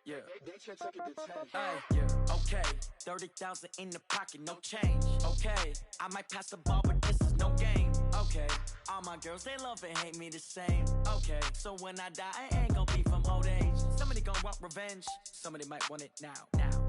Yeah. Yeah. Okay. 30,000 in the pocket, no change. Okay. I might pass the ball, but this is no game. Okay. All my girls, they love and hate me the same. Okay. So when I die, I ain't gonna be from old age. Somebody gonna want revenge. Somebody might want it now.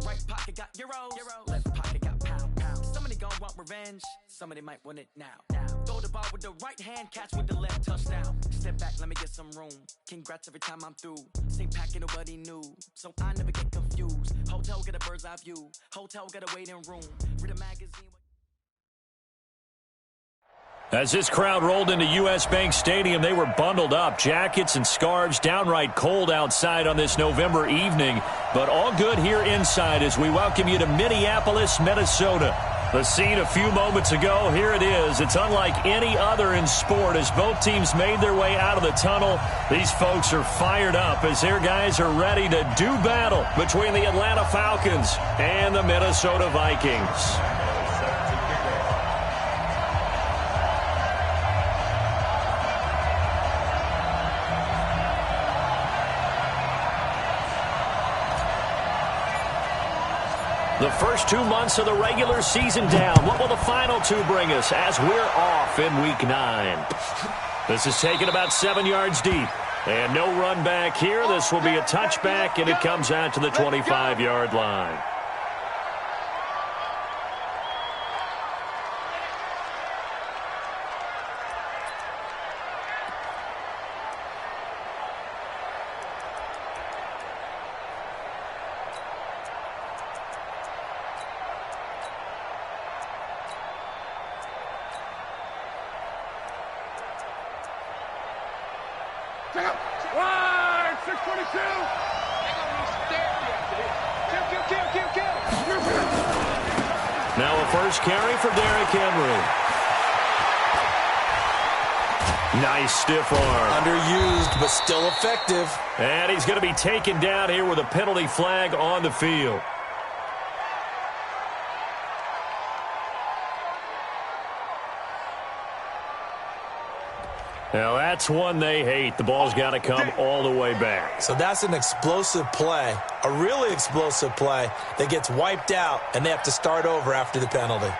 Right pocket got euros. Left pocket got pound. Somebody gonna want revenge. Somebody might want it now. Throw the ball with the right hand, catch with the left, touchdown. Step back, let me get some room. Congrats every time I'm through. Same packet, nobody knew. So I never get confused. Hotel get a bird's eye view. Hotel get a waiting room. Read a magazine. As this crowd rolled into U.S. Bank Stadium, they were bundled up, jackets and scarves, downright cold outside on this November evening, but all good here inside as we welcome you to Minneapolis, Minnesota. The scene a few moments ago, here it is. It's unlike any other in sport as both teams made their way out of the tunnel. These folks are fired up as their guys are ready to do battle between the Atlanta Falcons and the Minnesota Vikings. The first 2 months of the regular season down. What will the final two bring us as we're off in Week 9? This is taken about 7 yards deep. And no run back here. This will be a touchback, and it comes out to the 25-yard line. Now a first carry for Derrick Henry. Nice stiff arm. Underused, but still effective. And he's going to be taken down here with a penalty flag on the field. Now that's one they hate. The ball's got to come all the way back. So that's an explosive play, a really explosive play that gets wiped out, and they have to start over after the penalty.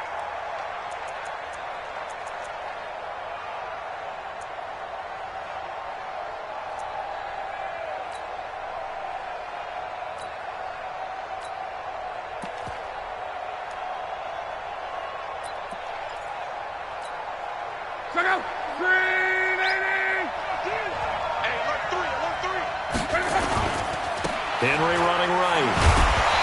Henry running right.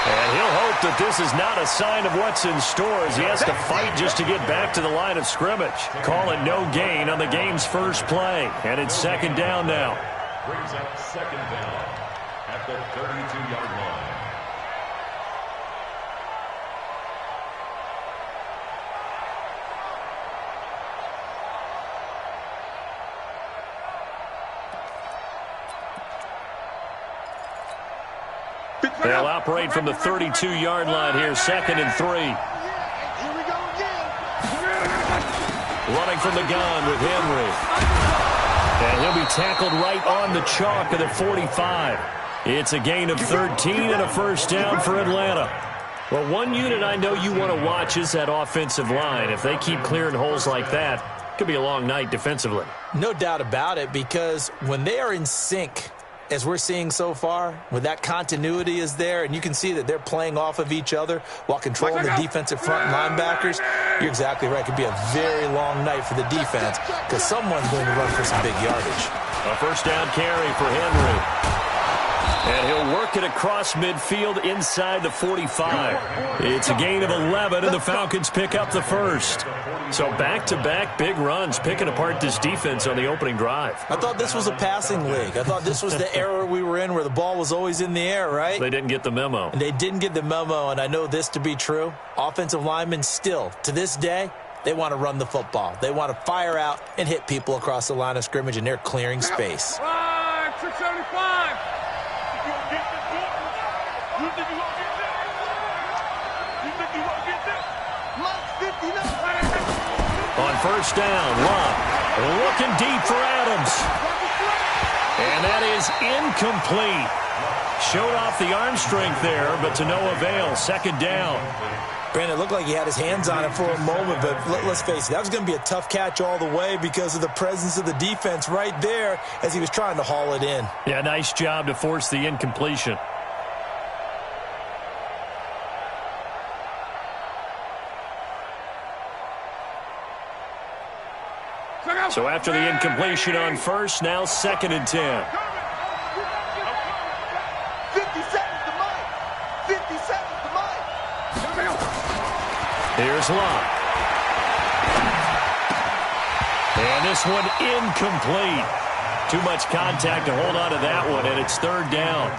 And he'll hope that this is not a sign of what's in store as he has to fight just to get back to the line of scrimmage. Call it no gain on the game's first play. And it's second down now. Brings up second down at the 32-yard line. They'll operate from the 32-yard line here, 2nd and 3. Running from the gun with Henry. And he'll be tackled right on the chalk of the 45. It's a gain of 13 and a first down for Atlanta. Well, one unit I know you want to watch is that offensive line. If they keep clearing holes like that, it could be a long night defensively. No doubt about it, because when they are in sync, as we're seeing so far, when that continuity is there, and you can see that they're playing off of each other while controlling the defensive front linebackers, you're exactly right. It could be a very long night for the defense because someone's going to run for some big yardage. A first down carry for Henry. And he'll work it across midfield inside the 45. It's a gain of 11, and the Falcons pick up the first. So back-to-back big runs picking apart this defense on the opening drive. I thought this was a passing league. I thought this was the era we were in where the ball was always in the air, right? They didn't get the memo. And they didn't get the memo, and I know this to be true. Offensive linemen still, to this day, they want to run the football. They want to fire out and hit people across the line of scrimmage, and they're clearing space. 675. You think you won't get that? You think you won't get that? Mike 59. On first down, Love looking deep for Adams. And And that is incomplete. Showed off the arm strength there, but to no avail. Second down. Brandon, it looked like he had his hands on it for a moment, but let's face it, that was going to be a tough catch all the way because of the presence of the defense right there as he was trying to haul it in. Yeah, nice job to force the incompletion. So after the incompletion on first, now 2nd and 10. 50 seconds to Mike. 50 seconds to Mike. Here's Locke. And this one incomplete. Too much contact to hold on to that one, and it's 3rd down.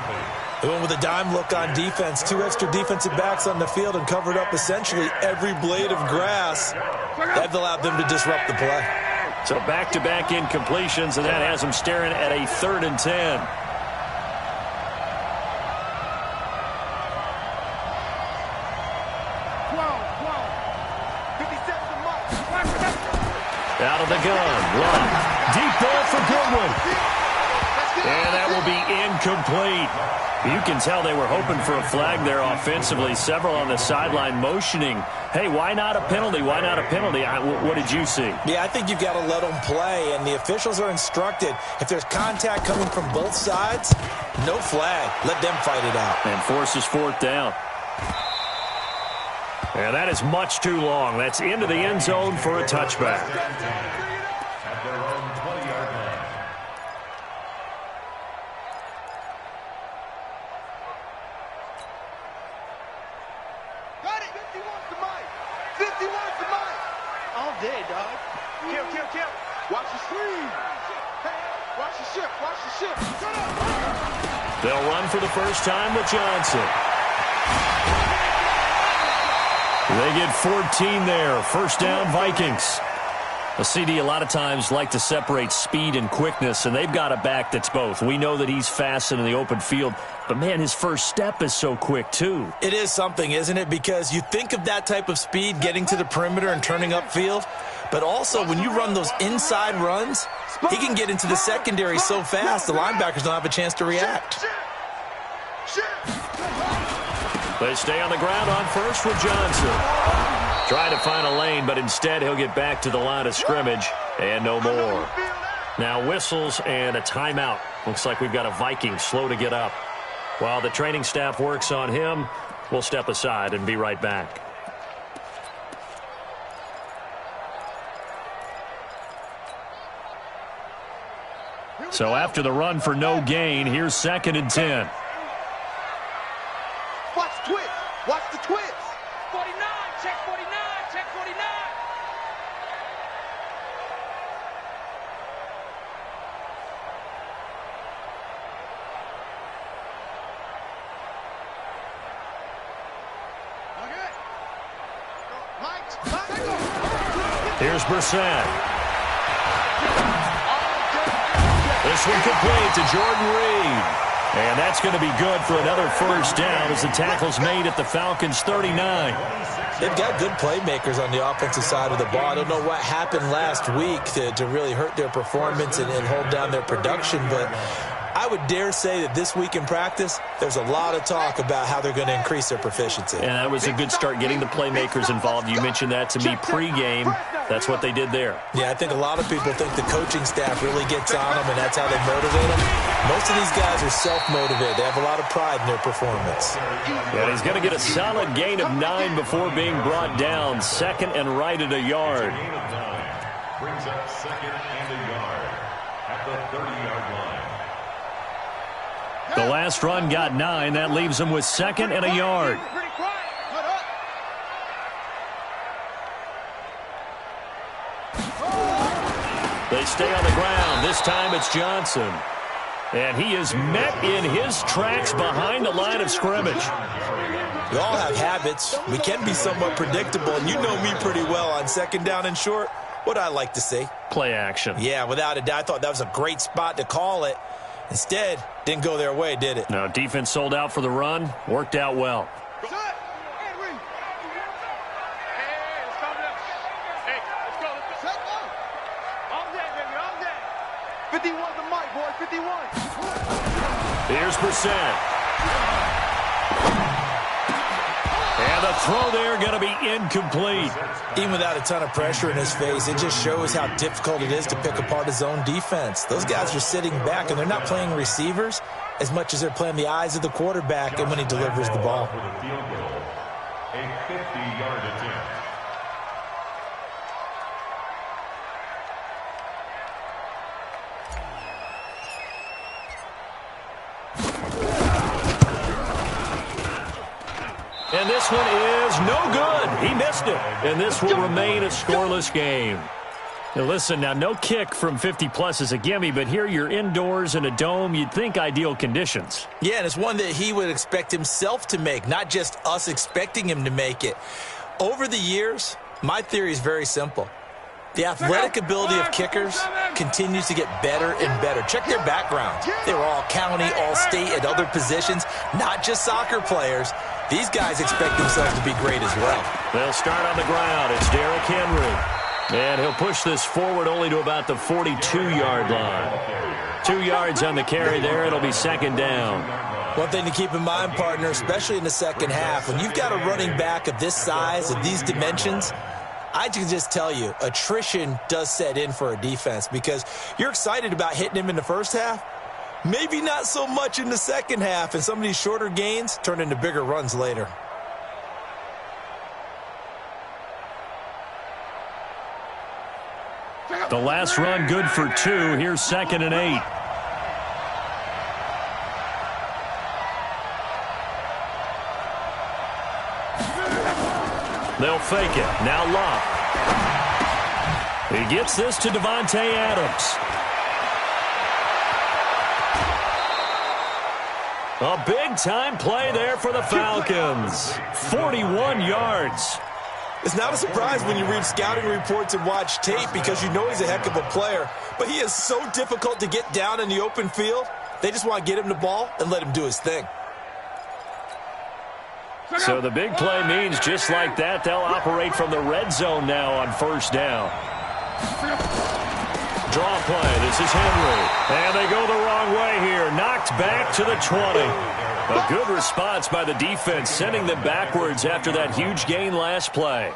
They went with a dime look on defense. 2 extra defensive backs on the field and covered up essentially every blade of grass. That allowed them to disrupt the play. So back-to-back incompletions, and that has them staring at a 3rd and 10. Out of the gun. Love. Deep ball for Goodwin. And that will be incomplete. You can tell they were hoping for a flag there offensively. Several on the sideline motioning, hey, why not a penalty? Why not a penalty? What did you see? Yeah, I think you've got to let them play, and the officials are instructed. If there's contact coming from both sides, no flag. Let them fight it out. And forces 4th down. And that is much too long. That's into the end zone for a touchback. At their own 20-yard line. Got it. 51's to Mike. 51's to Mike. All day, dog. Kill. Watch the screen. Hey, watch the ship. Watch the ship. Shut up. They'll run for the first time with Johnson. They get 14 there. 1st down, Vikings. A CD a lot of times like to separate speed and quickness, and they've got a back that's both. We know that he's fast in the open field, but, man, his first step is so quick, too. It is something, isn't it? Because you think of that type of speed getting to the perimeter and turning upfield, but also when you run those inside runs, he can get into the secondary so fast the linebackers don't have a chance to react. They stay on the ground on first with Johnson. Trying to find a lane, but instead he'll get back to the line of scrimmage and no more. Now whistles and a timeout. Looks like we've got a Viking slow to get up. While the training staff works on him, we'll step aside and be right back. So after the run for no gain, here's 2nd and 10. Watch the twist. Watch the twist. 49, check 49, check 49. Okay. Mike. Here's Brissett. This one complete to Jordan Reed. And that's going to be good for another 1st down as the tackle's made at the Falcons' 39. They've got good playmakers on the offensive side of the ball. I don't know what happened last week to really hurt their performance and hold down their production, but I would dare say that this week in practice, there's a lot of talk about how they're going to increase their proficiency. And that was a good start getting the playmakers involved. You mentioned that to me pregame. That's what they did there. Yeah, I think a lot of people think the coaching staff really gets on them, and that's how they motivate them. Most of these guys are self-motivated. They have a lot of pride in their performance. And he's going to get a solid gain of 9 before being brought down. 2nd and right at a yard. Gain of 9 brings up 2nd and a yard at the 30-yard line. The last run got 9. That leaves them with 2nd and a yard. They stay on the ground. This time it's Johnson. And he is met in his tracks behind the line of scrimmage. We all have habits. We can be somewhat predictable, and you know me pretty well on 2nd down and short. What I like to see. Play action. Yeah, without a doubt. I thought that was a great spot to call it. Instead, didn't go their way, did it? No, defense sold out for the run. Worked out well. Here's Brissett. And the throw there going to be incomplete. Even without a ton of pressure in his face, it just shows how difficult it is to pick apart his own defense. Those guys are sitting back, and they're not playing receivers as much as they're playing the eyes of the quarterback and when he delivers the ball. A 50-yard attempt. And this one is no good. He missed it. And this will remain a scoreless game. Now listen, now no kick from 50-plus is a gimme, but here you're indoors in a dome. You'd think ideal conditions. Yeah, and it's one that he would expect himself to make, not just us expecting him to make it. Over the years, my theory is very simple. The athletic ability of kickers continues to get better and better. Check their backgrounds. They were all county, all state, at other positions, not just soccer players. These guys expect themselves to be great as well. They'll start on the ground. It's Derrick Henry. And he'll push this forward only to about the 42-yard line. 2 yards on the carry there. It'll be second down. One thing to keep in mind, partner, especially in the second half, when you've got a running back of this size, of these dimensions, I can just tell you, attrition does set in for a defense because you're excited about hitting him in the first half. Maybe not so much in the second half, and some of these shorter gains turn into bigger runs later. The last run good for 2. Here's 2nd and 8. They'll fake it. Now Locke. He gets this to Devontae Adams. A big-time play there for the Falcons. 41 yards. It's not a surprise when you read scouting reports and watch tape because you know he's a heck of a player. But he is so difficult to get down in the open field. They just want to get him the ball and let him do his thing. So the big play means just like that, they'll operate from the red zone now on first down. Draw play. This is Henry. And they go the wrong way here. Knocked back to the 20. A good response by the defense, sending them backwards after that huge gain last play.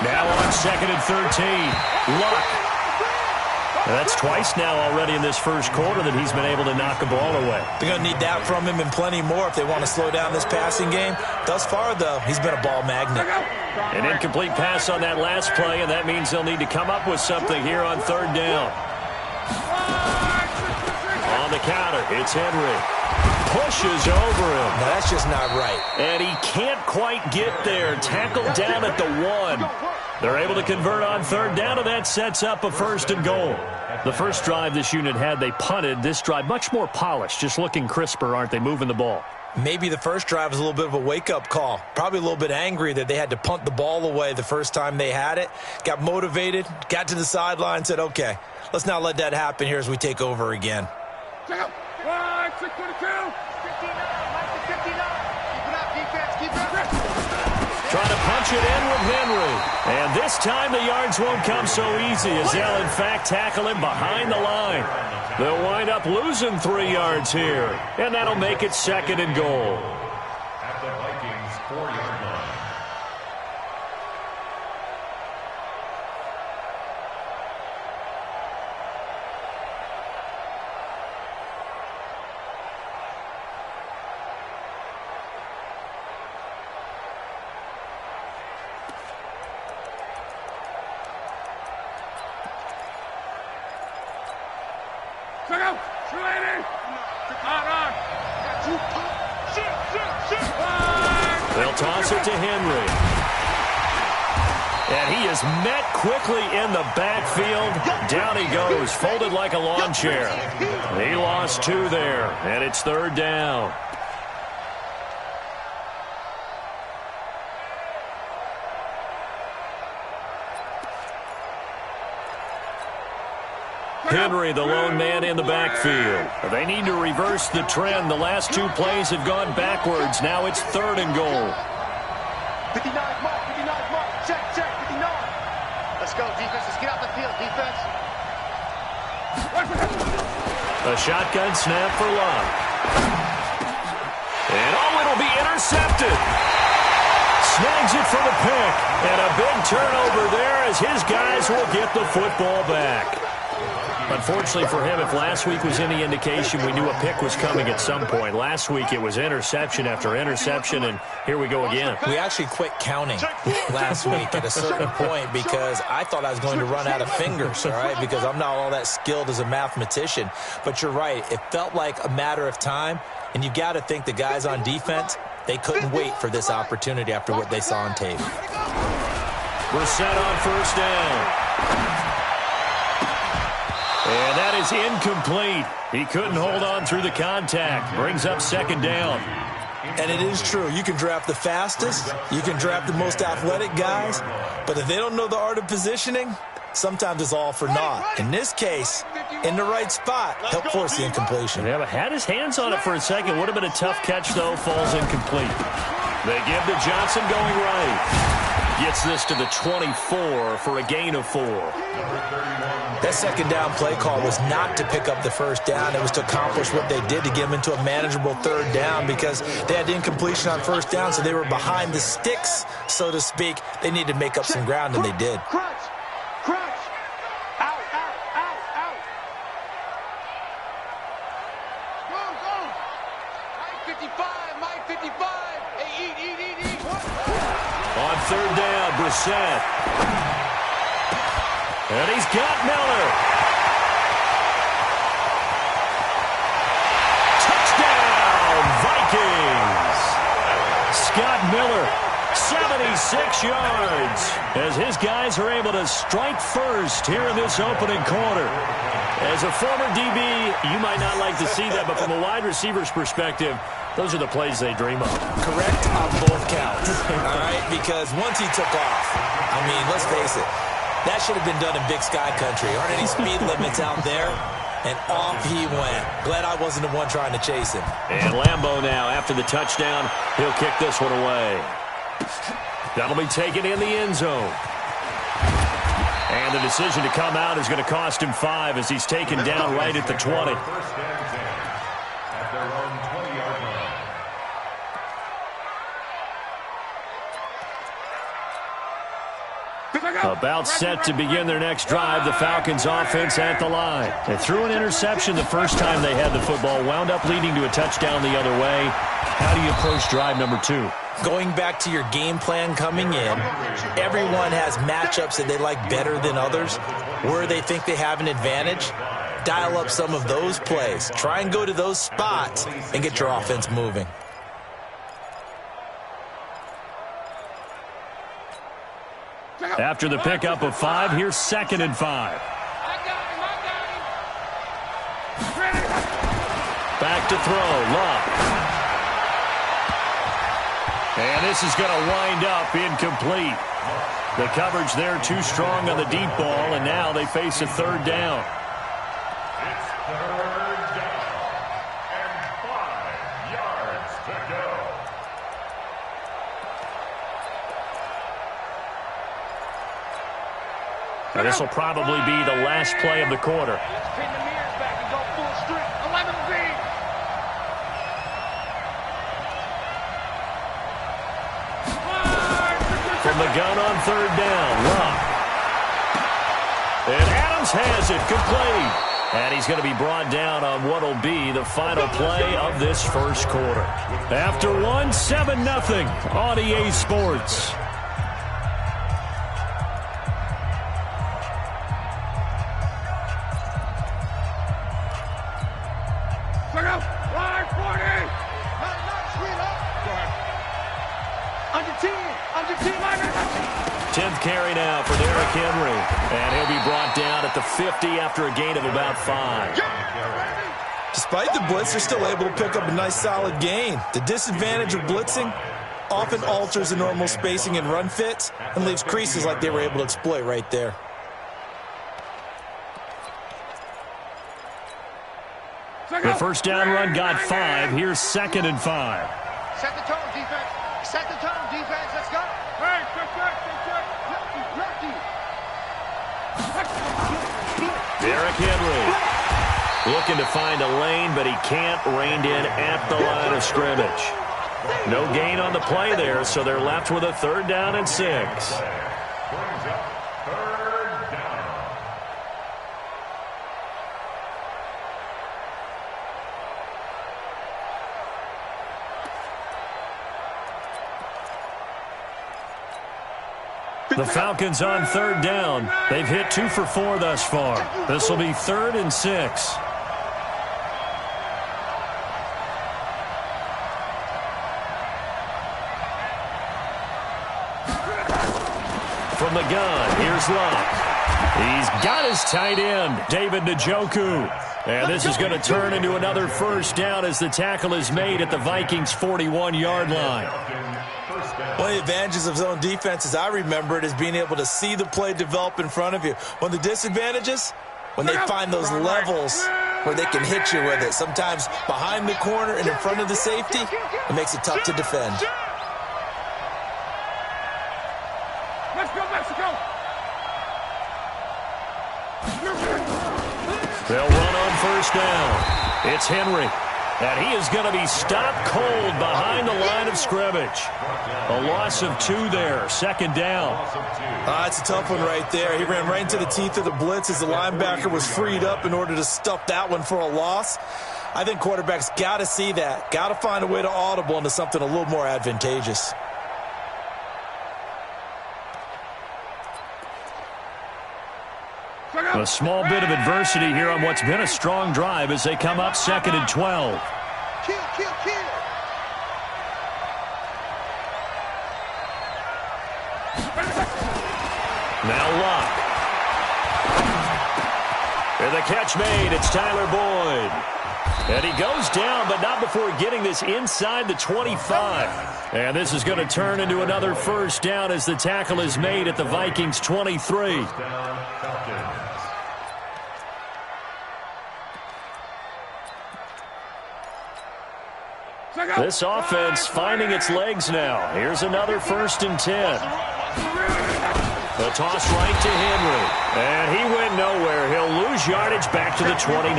Now on 2nd and 13. Luck. That's twice now already in this first quarter that he's been able to knock a ball away. They're going to need that from him and plenty more if they want to slow down this passing game. Thus far, though, he's been a ball magnet. An incomplete pass on that last play, and that means they'll need to come up with something here on third down. On the counter, it's Henry. Pushes over him. Now, that's just not right. And he can't quite get there. Tackled down at the 1. They're able to convert on third down, and that sets up a 1st and goal. The first drive this unit had, they punted. This drive, much more polished, just looking crisper, aren't they, moving the ball? Maybe the first drive was a little bit of a wake-up call. Probably a little bit angry that they had to punt the ball away the first time they had it. Got motivated, got to the sideline, said, okay, let's not let that happen here as we take over again. Check out. 622. 59. Trying to punch it in with Henry. And this time the yards won't come so easy as they'll, in fact, tackle him behind the line. They'll wind up losing 3 yards here. And that'll make it 2nd and goal. At the Vikings' 4-yard line. Check out. 280. RnR. They'll toss it to Henry. And he is met quickly in the backfield. Down he goes, folded like a lawn chair. He lost 2 there, and it's third down. Henry, the lone man in the backfield. They need to reverse the trend. The last two plays have gone backwards. Now it's 3rd and goal. 59 mark, 59 mark. Check, 59. Let's go, defense. Let's get out the field, defense. A shotgun snap for Love. And it'll be intercepted. Snags it for the pick. And a big turnover there as his guys will get the football back. Unfortunately for him, if last week was any indication, we knew a pick was coming at some point. Last week it was interception after interception, and here we go again. We actually quit counting last week at a certain point because I thought I was going to run out of fingers, all right, because I'm not all that skilled as a mathematician. But you're right. It felt like a matter of time, and you got to think the guys on defense, they couldn't wait for this opportunity after what they saw on tape. We're set on 1st down. And that is incomplete. He couldn't hold on through the contact. Brings up 2nd down. And it is true. You can draft the fastest. You can draft the most athletic guys. But if they don't know the art of positioning, sometimes it's all for naught. In this case, in the right spot, help force the incompletion. Yeah, but had his hands on it for a second. Would have been a tough catch, though. Falls incomplete. They give to Johnson going right. Gets this to the 24 for a gain of 4. That 2nd down play call was not to pick up the 1st down. It was to accomplish what they did to get them into a manageable 3rd down because they had incompletion on 1st down, so they were behind the sticks, so to speak. They needed to make up some ground, and they did. Crunch. Out. Go. Mike 55. Hey, eat. On 3rd down, Brissett. And he's got Miller. Touchdown, Vikings. Scott Miller, 76 yards, as his guys are able to strike first here in this opening quarter. As a former DB, you might not like to see that, but from a wide receiver's perspective, those are the plays they dream of. Correct on both counts, all right? Because once he took off, I mean, let's face it, that should have been done in Big Sky Country. Aren't any speed limits out there? And off he went. Glad I wasn't the one trying to chase him. And Lambeau now, after the touchdown, he'll kick this one away. That'll be taken in the end zone. And the decision to come out is going to cost him 5 as he's taken down right at the 20. About set to begin their next drive, the Falcons offense at the line. They threw an interception the first time they had the football, wound up leading to a touchdown the other way. How do you approach drive number 2? Going back to your game plan coming in, everyone has matchups that they like better than others, where they think they have an advantage. Dial up some of those plays. Try and go to those spots and get your offense moving. After the pickup of 5, here's 2nd and 5. Back to throw, Love. And this is going to wind up incomplete. The coverage there too strong on the deep ball, and now they face a 3rd down. It's 3rd down and 5 yards to go. Now, this will probably be the last play of the quarter. Let's pin the mirrors back and go full strength. 11 feet. From the gun on 3rd down, Love. And Adams has it complete. And he's going to be brought down on what will be the final play of this first quarter. After 1, 7-0 on EA Sports. Look out. Line 40. Under 10. 10th carry now for Derrick Henry. And he'll be brought down at the 50 after a gain of about 5. Despite the blitz, they're still able to pick up a nice solid gain. The disadvantage of blitzing often alters the normal spacing and run fits and leaves creases like they were able to exploit right there. The first down run got 5. Here's 2nd and 5. Set the tone, defense. Set the tone, defense. Let's go. Hey, Derrick Henry looking to find a lane, but he can't. Reined in at the line of scrimmage. No gain on the play there, so they're left with a 3rd down and 6. Brings up 3rd down. The Falcons on 3rd down. They've hit 2 for 4 thus far. This will be 3rd and 6. From the gun, here's Luck. He's got his tight end, David Njoku. And this is going to turn into another 1st down as the tackle is made at the Vikings' 41-yard line. One of the advantages of zone defense, as I remember it, is being able to see the play develop in front of you. One of the disadvantages, when they find those levels where they can hit you with it. Sometimes behind the corner and in front of the safety, it makes it tough to defend. Let's go, Mexico. They'll run on 1st down. It's Henry. And he is going to be stopped cold behind the line of scrimmage. A loss of 2 there. 2nd down. It's a tough one right there. He ran right into the teeth of the blitz as the linebacker was freed up in order to stuff that one for a loss. I think quarterbacks got to see that. Got to find a way to audible into something a little more advantageous. A small bit of adversity here on what's been a strong drive as they come up 2nd and 12. Kill. Now Luck. And the catch made. It's Tyler Boyd. And he goes down, but not before getting this inside the 25. And this is going to turn into another 1st down as the tackle is made at the Vikings' 23. This offense finding its legs now. Here's another 1st and 10. The toss right to Henry. And he went nowhere. He'll lose yardage back to the 29.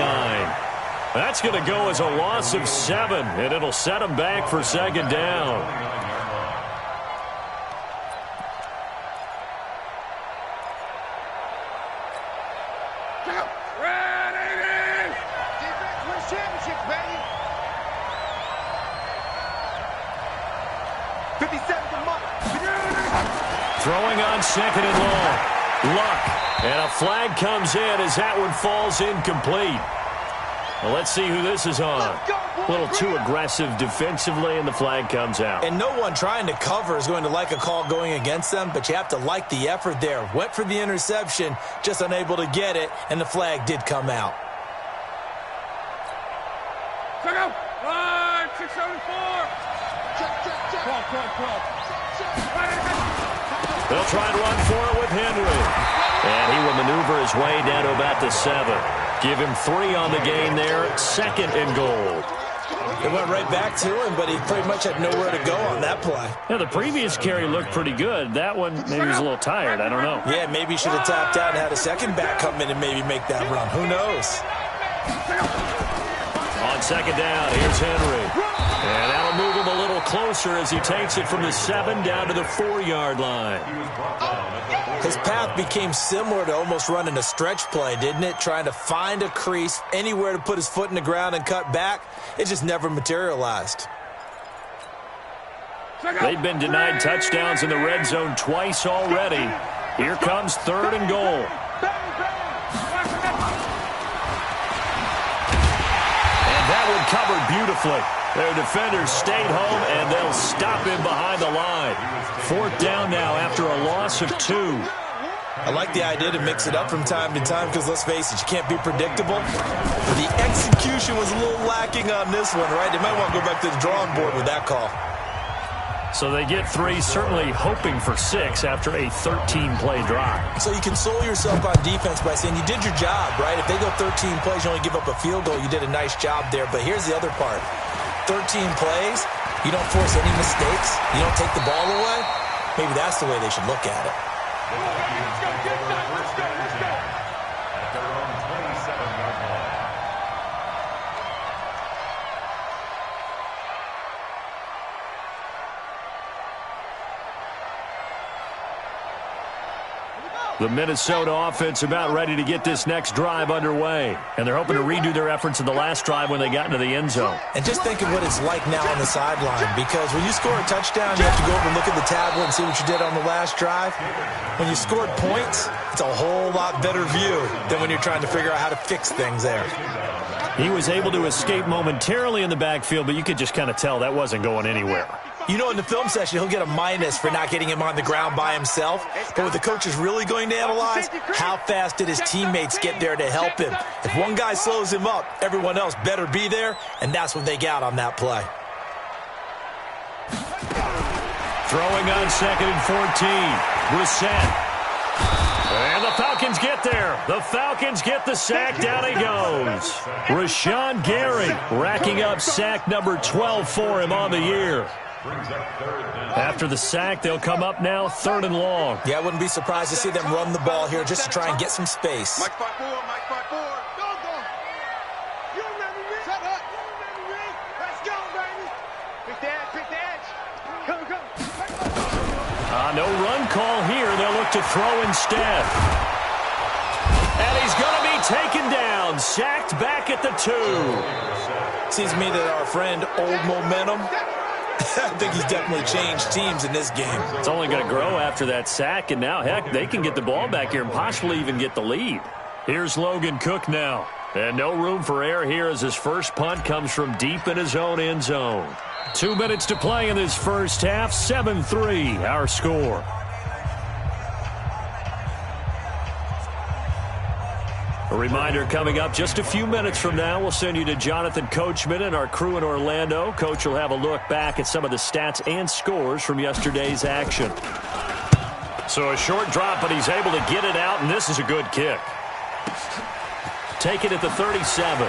That's going to go as a loss of 7, and it'll set him back for 2nd down. Throwing on 2nd and long. Luck. And a flag comes in as that one falls incomplete. Well, let's see who this is on. A little too aggressive defensively, and the flag comes out. And no one trying to cover is going to like a call going against them, but you have to like the effort there. Went for the interception, just unable to get it, and the flag did come out. Check out. 674. They'll try and run for it with Henry. And he will maneuver his way down to about the 7. Give him 3 on the game there. 2nd and goal. It went right back to him, but he pretty much had nowhere to go on that play. Yeah, the previous carry looked pretty good. That one, maybe he was a little tired. I don't know. Yeah, maybe he should have tapped out and had a second back come in and maybe make that run. Who knows? On 2nd down, here's Henry. And that'll move him a little closer as he takes it from the 7 down to the 4-yard line. His path became similar to almost running a stretch play, didn't it? Trying to find a crease, anywhere to put his foot in the ground and cut back. It just never materialized. They've been denied touchdowns in the red zone twice already. Here comes 3rd and goal. And that one covered beautifully. Their defenders stayed home, and they'll stop him behind the line. 4th down now after a loss of 2. I like the idea to mix it up from time to time because, let's face it, you can't be predictable. But the execution was a little lacking on this one, right? They might want to go back to the drawing board with that call. So they get 3, certainly hoping for 6 after a 13-play drive. So you console yourself on defense by saying you did your job, right? If they go 13 plays, you only give up a field goal, you did a nice job there. But here's the other part. 13 plays, you don't force any mistakes, you don't take the ball away. Maybe that's the way they should look at it. At their own 27-yard line. The Minnesota offense about ready to get this next drive underway. And they're hoping to redo their efforts in the last drive when they got into the end zone. And just think of what it's like now on the sideline, because when you score a touchdown, you have to go over and look at the tablet and see what you did on the last drive. When you scored points, it's a whole lot better view than when you're trying to figure out how to fix things there. He was able to escape momentarily in the backfield, but you could just kind of tell that wasn't going anywhere. You know, in the film session, he'll get a minus for not getting him on the ground by himself. But what the coach is really going to analyze, how fast did his teammates get there to help him? If one guy slows him up, everyone else better be there, and that's what they got on that play. Throwing on 2nd and 14. Brissett. And the Falcons get there. The Falcons get the sack. Down he goes. Rashawn Gary racking up sack number 12 for him on the year. After the sack, they'll come up now 3rd and long. Yeah, I wouldn't be surprised to see them run the ball here just to try and get some space. Mike 5-4, Mike 5-4. Go, go. You remember me? Shut up. You remember me? Let's go, baby. Pick the edge. Come. No run call here. They'll look to throw instead. And he's going to be taken down. Sacked back at the 2. Seems to me that our friend Old Momentum, I think he's definitely changed teams in this game. It's only going to grow after that sack, and now, heck, they can get the ball back here and possibly even get the lead. Here's Logan Cook now. And no room for error here as his first punt comes from deep in his own end zone. 2 minutes to play in this first half. 7-3, our score. A reminder coming up just a few minutes from now, we'll send you to Jonathan Coachman and our crew in Orlando. Coach will have a look back at some of the stats and scores from yesterday's action. So a short drop, but he's able to get it out, and this is a good kick. Take it at the 37.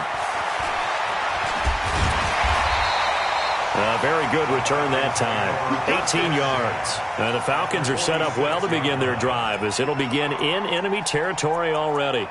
A very good return that time. 18 yards. And the Falcons are set up well to begin their drive as it'll begin in enemy territory already.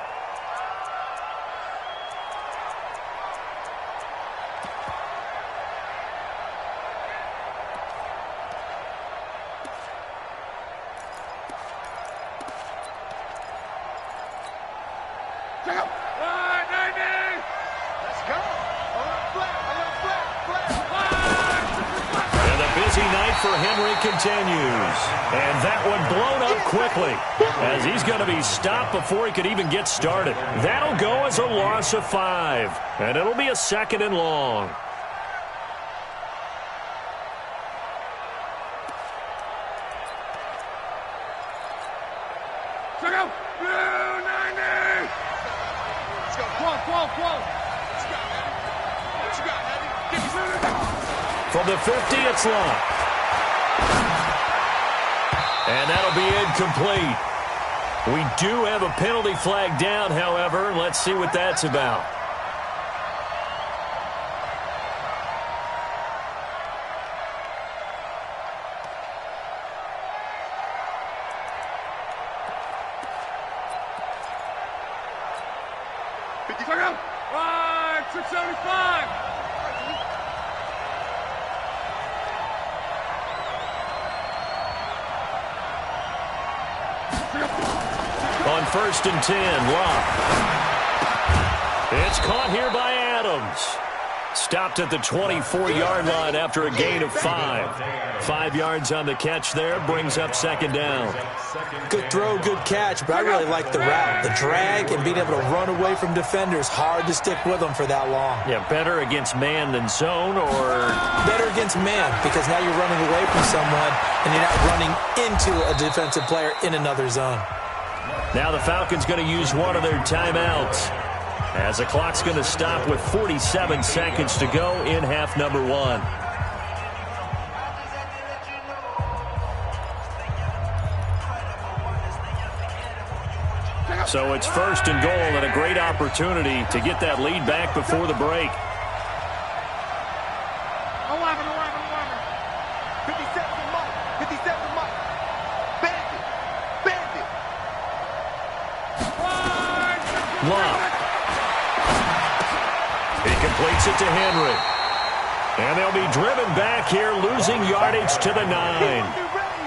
Continues. And that one blown up quickly as he's going to be stopped before he could even get started. That'll go as a loss of 5. And it'll be a 2nd and long. Let's go. Go. From the 50, it's long. And that'll be incomplete. We do have a penalty flag down, however. Let's see what that's about. Right, 675. On 1st and 10, Locke. It's caught here by Adams. Stopped at the 24-yard line after a gain of 5. 5 yards on the catch there, brings up 2nd down. Good throw, good catch, but I really like the route. The drag and being able to run away from defenders, hard to stick with them for that long. Yeah, better against man than zone, or? Better against man, because now you're running away from someone and you're not running into a defensive player in another zone. Now the Falcons going to use one of their timeouts as the clock's going to stop with 47 seconds to go in half number 1. So it's first and goal and a great opportunity to get that lead back before the break. 11. 57 to Mike. 57 to Mike. Bandit. Bandit. Love. He completes it to Henry. And they'll be driven back here, losing yardage to the 9.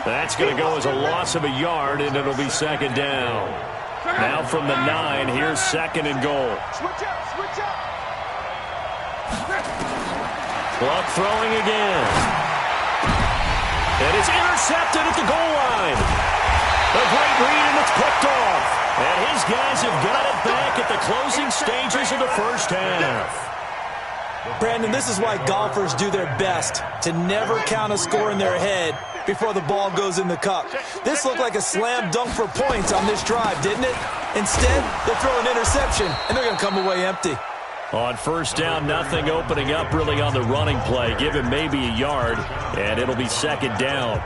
That's going to go as a loss of a yard, and it'll be second down. Now from the 9, here's second and goal. Switch up. Switch up. Clock throwing again. And it's intercepted at the goal line. A great read, and it's picked off. And his guys have got it back at the closing stages of the first half. Brandon, this is why golfers do their best to never count a score in their head before the ball goes in the cup. This looked like a slam dunk for points on this drive, didn't it? Instead, they'll throw an interception, and they're going to come away empty. On first down, nothing opening up really on the running play. Give him maybe a yard, and it'll be second down.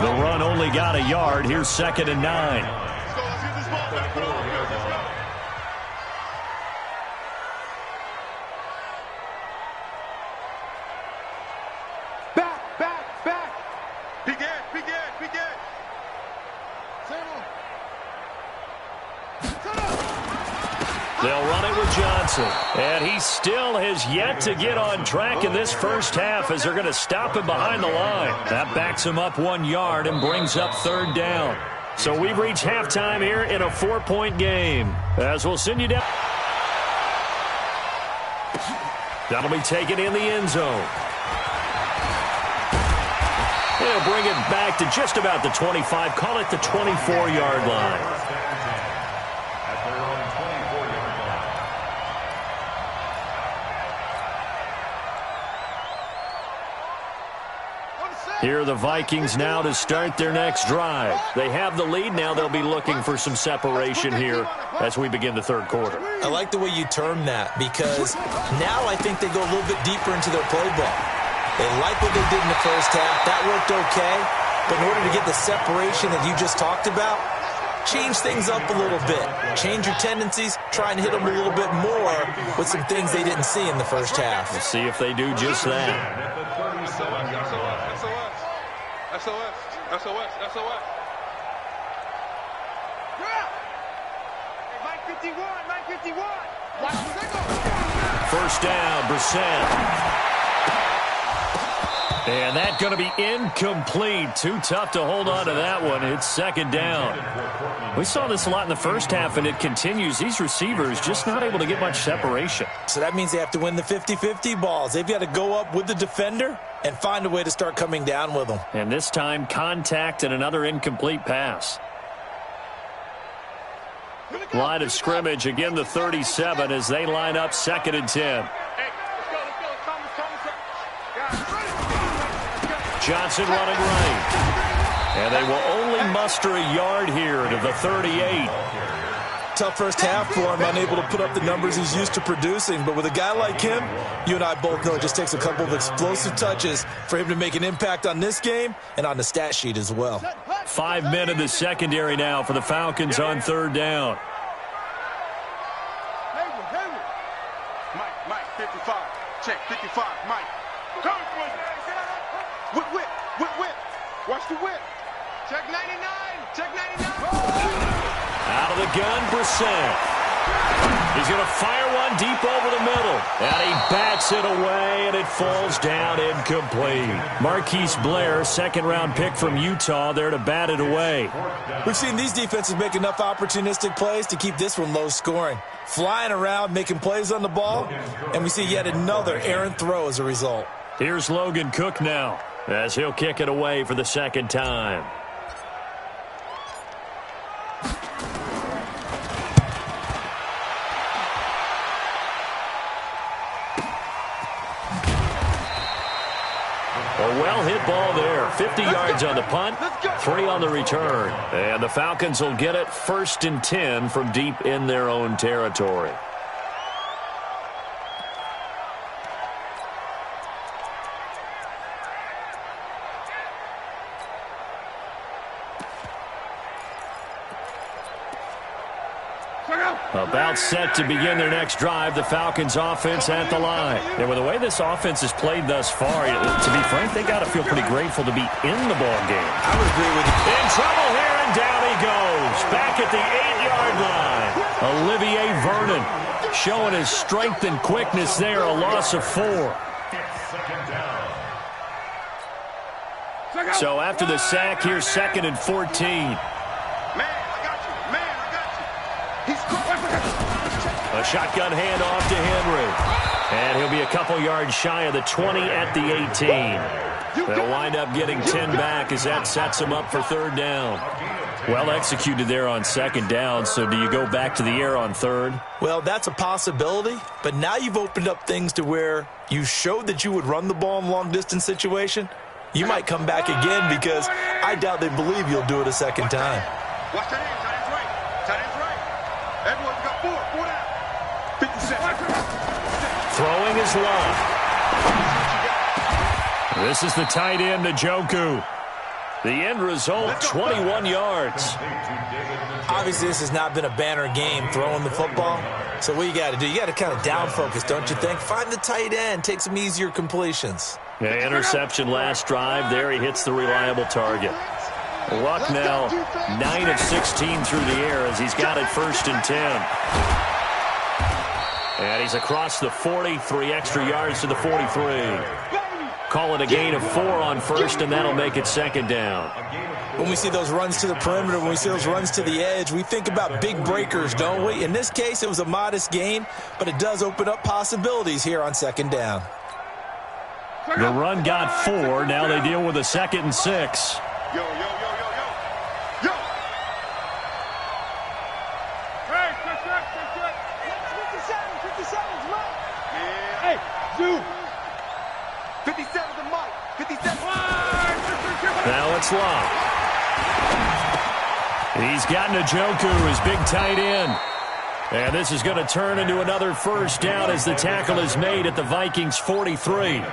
The run only got a yard. Here's second and 9. They'll run it with Johnson. And he still has yet to get on track in this first half as they're going to stop him behind the line. That backs him up 1 yard and brings up third down. So we've reached halftime here in a 4-point game. As we'll send you down. That'll be taken in the end zone. They'll bring it back to just about the 25. Call it the 24-yard line. Here are the Vikings now to start their next drive. They have the lead. Now they'll be looking for some separation here as we begin the third quarter. I like the way you term that because now I think they go a little bit deeper into their playbook. They like what they did in the first half. That worked okay. But in order to get the separation that you just talked about, change things up a little bit. Change your tendencies. Try and hit them a little bit more with some things they didn't see in the first half. We'll see if they do just that. SOS. Mike 51. First down, Brissett. And that's going to be incomplete. Too tough to hold on to that one. It's second down. We saw this a lot in the first half, and it continues. These receivers just not able to get much separation. So that means they have to win the 50-50 balls. They've got to go up with the defender and find a way to start coming down with them. And this time, contact and another incomplete pass. Line of scrimmage, again the 37 as they line up second and 10. Johnson running right. And they will only muster a yard here to the 38. Tough first half for him, unable to put up the numbers he's used to producing. But with a guy like him, you and I both know it just takes a couple of explosive touches for him to make an impact on this game and on the stat sheet as well. 5 men in the secondary now for the Falcons on third down. Mike, 55. Check, 55, Mike. Whip. Watch the whip. Check 99. Out of the gun, Brissett. He's going to fire one deep over the middle. And he bats it away, and it falls down incomplete. Marquise Blair, second-round pick from Utah, there to bat it away. We've seen these defenses make enough opportunistic plays to keep this one low scoring. Flying around, making plays on the ball, and we see yet another errant throw as a result. Here's Logan Cook now, as he'll kick it away for the second time. A well-hit ball there. 50 yards on the punt, 3 on the return. And the Falcons will get it first and 10 from deep in their own territory. About set to begin their next drive, the Falcons offense at the line. And with the way this offense has played thus far, to be frank, they got to feel pretty grateful to be in the ball game. I would agree with you. In trouble here, and down he goes. Back at the 8-yard line. Olivier Vernon showing his strength and quickness there, a loss of 4. So after the sack, here's 2nd and 14. A shotgun handoff to Henry. And he'll be a couple yards shy of the 20 at the 18. They'll wind up getting 10 back as that sets them up for 3rd down. Well executed there on 2nd down, so do you go back to the air on 3rd? Well, that's a possibility, but now you've opened up things to where you showed that you would run the ball in a long-distance situation. You might come back again because I doubt they believe you'll do it a 2nd time. Watch that end. Tight end's right. Tight end's right. Everyone, you got 4. 4 down. 57. Throwing is long. This is the tight end, Njoku. The end result, 21 yards. Obviously, this has not been a banner game throwing the football. So what you got to do, you got to kind of down focus, don't you think? Find the tight end, take some easier completions. Yeah, interception last drive. There he hits the reliable target. Luck now 9 of 16 through the air as he's got it 1st and 10. And he's across the 40, 3 extra yards to the 43. Call it a gain of 4 on 1st, and that'll make it 2nd down. When we see those runs to the perimeter, when we see those runs to the edge, we think about big breakers, don't we? In this case, it was a modest gain, but it does open up possibilities here on 2nd down. The run got 4. Now they deal with a 2nd and 6. Yo. Hey, check. 57's Mike. Hey, Zoo. 57's a Mike. 57. Now it's Locke. He's got Njoku, his big tight end. And this is going to turn into another 1st down as the tackle is made at the Vikings' 43.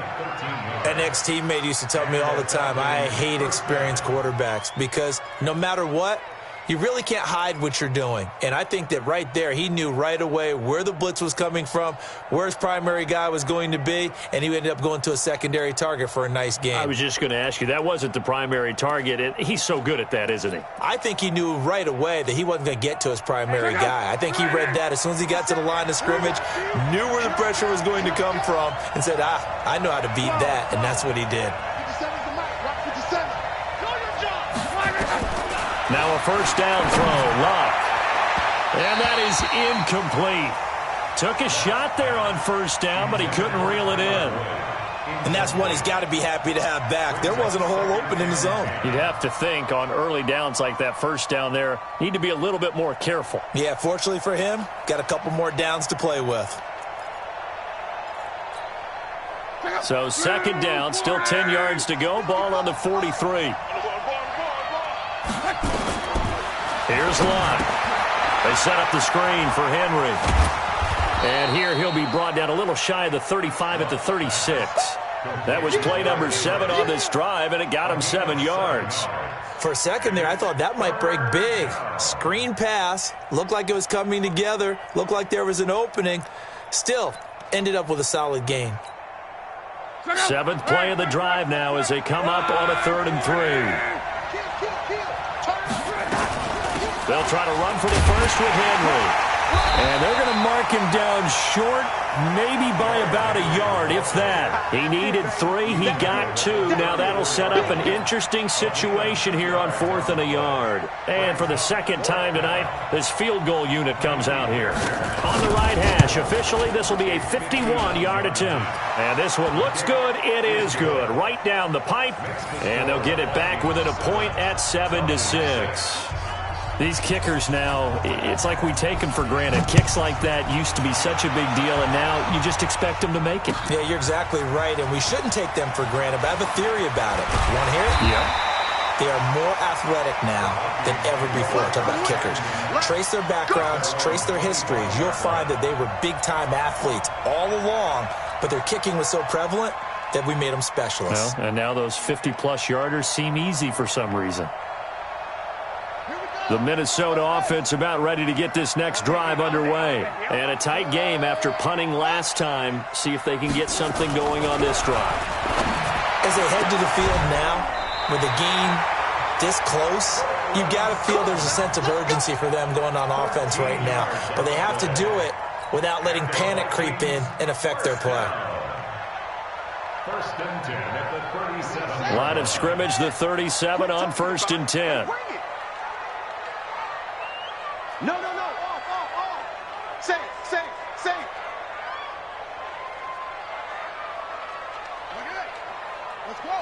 An ex-teammate used to tell me all the time, I hate experienced quarterbacks because no matter what, you really can't hide what you're doing. And I think that right there, he knew right away where the blitz was coming from, where his primary guy was going to be, and he ended up going to a secondary target for a nice game. I was just going to ask you, that wasn't the primary target, and he's so good at that, isn't he? I think he knew right away that he wasn't going to get to his primary guy. I think he read that as soon as he got to the line of scrimmage, knew where the pressure was going to come from, and said, I know how to beat that, and that's what he did. 57's a Mike. Rock 57. Now a 1st down throw, Locke. And that is incomplete. Took a shot there on 1st down, but he couldn't reel it in. And that's one he's got to be happy to have back. There wasn't a hole open in the zone. You'd have to think on early downs like that 1st down there, need to be a little bit more careful. Yeah, fortunately for him, got a couple more downs to play with. So 2nd down, still 10 yards to go, ball on the 43. Here's Locke. They set up the screen for Henry. And here he'll be brought down a little shy of the 35 at the 36. That was play number 7 on this drive, and it got him 7 yards. For a second there, I thought that might break big. Screen pass. Looked like it was coming together. Looked like there was an opening. Still, ended up with a solid gain. 7th play of the drive now as they come up on a 3rd and 3. They'll try to run for the 1st with Henry. And they're going to mark him down short, maybe by about a yard, if that. He needed 3. He got 2. Now that'll set up an interesting situation here on 4th and a yard. And for the 2nd time tonight, this field goal unit comes out here. On the right hash, officially, this will be a 51-yard attempt. And this one looks good. It is good. Right down the pipe. And they'll get it back within a point at 7-6. These kickers now, it's like we take them for granted. Kicks like that used to be such a big deal, and now you just expect them to make it. Yeah, you're exactly right, and we shouldn't take them for granted, but I have a theory about it. You want to hear it? Yeah. They are more athletic now than ever before. Talk about kickers. Trace their backgrounds, trace their histories. You'll find that they were big-time athletes all along, but their kicking was so prevalent that we made them specialists. Well, and now those 50-plus yarders seem easy for some reason. The Minnesota offense about ready to get this next drive underway. And a tight game after punting last time. See if they can get something going on this drive. As they head to the field now, with the game this close, you've got to feel there's a sense of urgency for them going on offense right now. But they have to do it without letting panic creep in and affect their play. First and 10 at the 37. Line of scrimmage, the 37 on 1st and 10. No. Off. Safe. Okay. Let's go.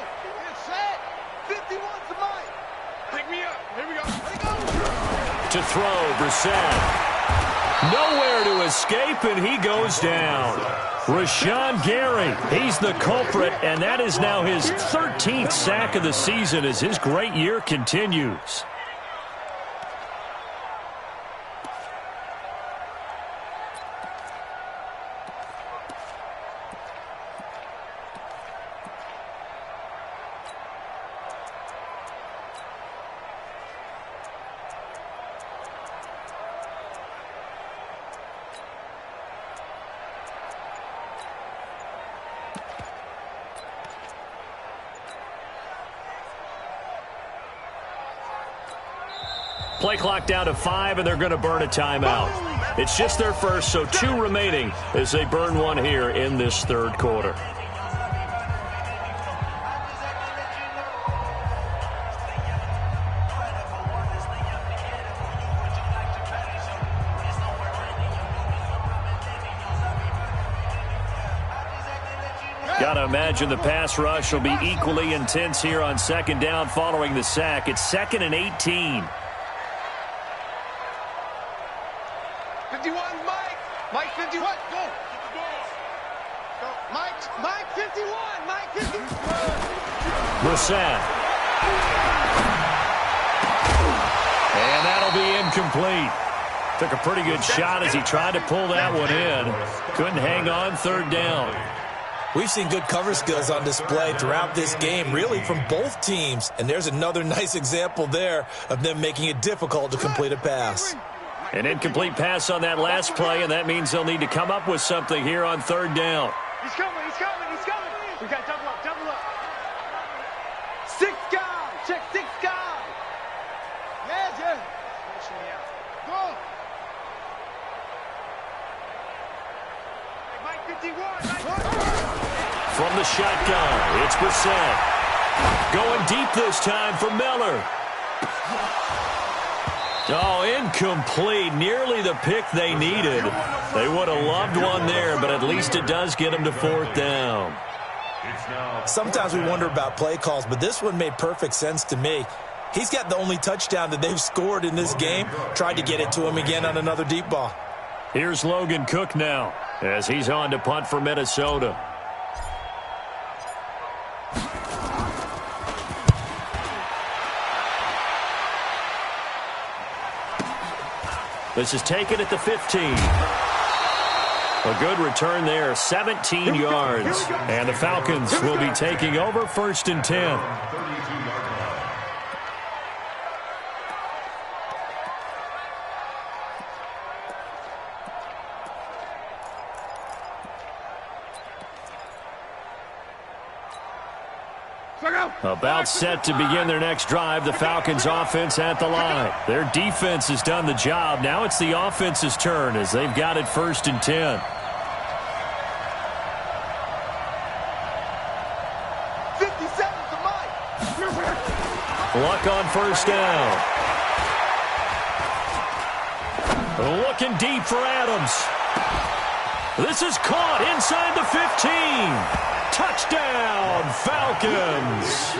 It's set. 51's the mic. Pick me up. Here we go. To throw, Brissett. Nowhere to escape, and he goes down. Rashawn Gary, he's the culprit, and that is now his 13th sack of the season as his great year continues. Play clock down to 5, and they're going to burn a timeout. It's just their first, so 2 remaining as they burn one here in this third quarter. Gotta imagine the pass rush will be equally intense here on second down following the sack. It's 2nd and 18. 51, Mike 51, go. Mike 51, Mike 51. Brissett. And that'll be incomplete. Took a pretty good shot as he tried to pull that one in. Couldn't hang on, 3rd down. We've seen good cover skills on display throughout this game, really from both teams. And there's another nice example there of them making it difficult to complete a pass. An incomplete pass on that last play, and that means they'll need to come up with something here on 3rd down. He's coming. We got double up. 6 guys. Check 6 guys. Yeah. Go. Hey, Mike 51. From the shotgun, it's Brissett. Going deep this time for Miller. Oh, incomplete. Nearly the pick they needed. They would have loved one there, but at least it does get them to 4th down. Sometimes we wonder about play calls, but this one made perfect sense to me. He's got the only touchdown that they've scored in this game. Tried to get it to him again on another deep ball. Here's Logan Cook now as he's on to punt for Minnesota. This is taken at the 15. A good return there, 17 yards. And the Falcons will be taking over 1st and 10. About set to begin their next drive. The Falcons offense at the line. Their defense has done the job. Now it's the offense's turn as they've got it 1st and 10. 57's the mic. Luck on 1st down. Looking deep for Adams. This is caught inside the 15. Touchdown, Falcons.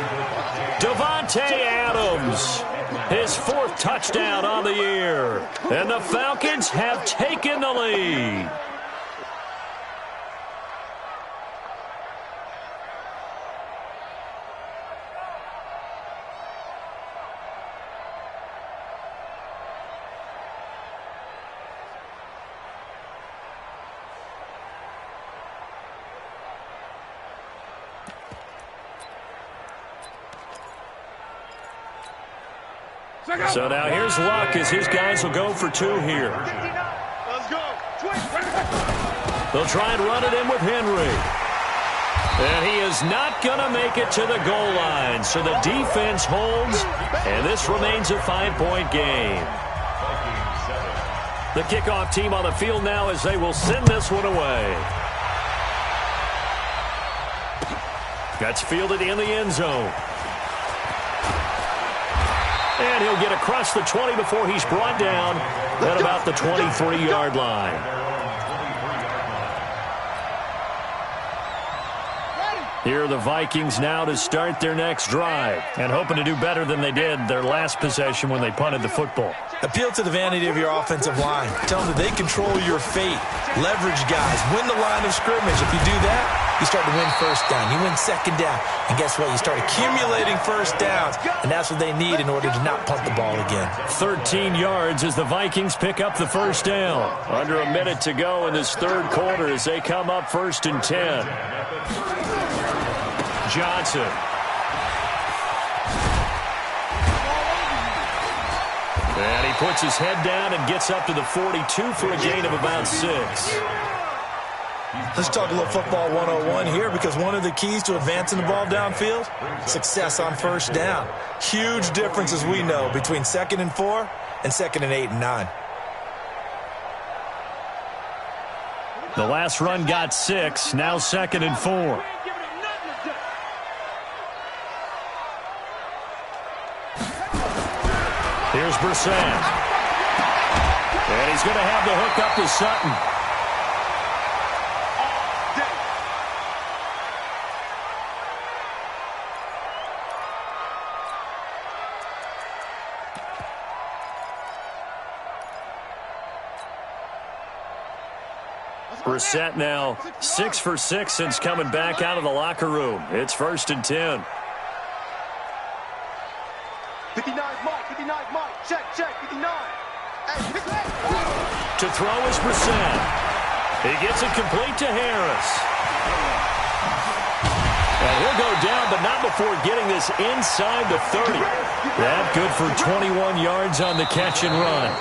Davante Adams, his 4th touchdown on the year. And the Falcons have taken the lead. So now here's Luck as his guys will go for 2 here. Let's go. They'll try and run it in with Henry. And he is not going to make it to the goal line. So the defense holds, and this remains a 5-point game. The kickoff team on the field now as they will send this one away. That's fielded in the end zone. And he'll get across the 20 before he's brought down at about the 23-yard line. Here are the Vikings now to start their next drive and hoping to do better than they did their last possession when they punted the football. Appeal to the vanity of your offensive line. Tell them that they control your fate. Leverage guys. Win the line of scrimmage. If you do that, you start to win first down. You win second down. And guess what? You start accumulating first downs. And that's what they need in order to not punt the ball again. 13 yards as the Vikings pick up the first down. Under a minute to go in this third quarter as they come up 1st and 10. Johnson. And he puts his head down and gets up to the 42 for a gain of about 6. Let's talk a little football 101 here, because one of the keys to advancing the ball downfield, success on first down. Huge difference, as we know, between 2nd and 4 and 2nd and 8 and 9. The last run got 6, now 2nd and 4. Here's Brissett. And he's going to have the hook up to Sutton. Brissett now 6 for 6 since coming back out of the locker room. It's 1st and 10. 59 Mike, 59 Mike, check, 59. To throw is Brissett. He gets it complete to Harris. And he'll go down, but not before getting this inside the 30. That good for 21 yards on the catch and run.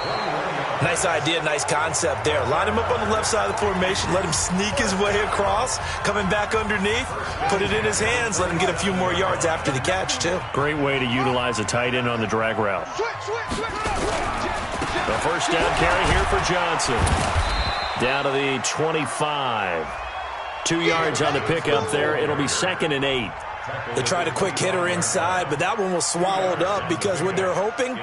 Nice idea, nice concept there. Line him up on the left side of the formation, let him sneak his way across, coming back underneath, put it in his hands, let him get a few more yards after the catch, too. Great way to utilize a tight end on the drag route. The first down carry here for Johnson. Down to the 25. 2 yards on the pickup there. It'll be 2nd and 8. They tried a quick hitter inside, but that one was swallowed up because what they're hoping,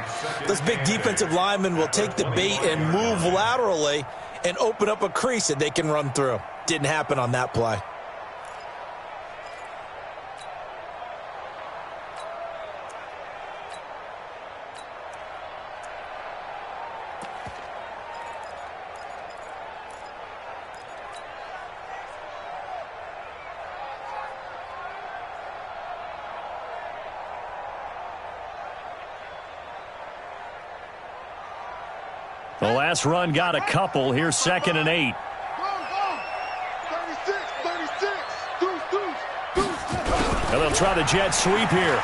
this big defensive lineman will take the bait and move laterally and open up a crease that they can run through. Didn't happen on that play. The last run got a couple. Here's 2nd and 8. 36. And they'll try the jet sweep here.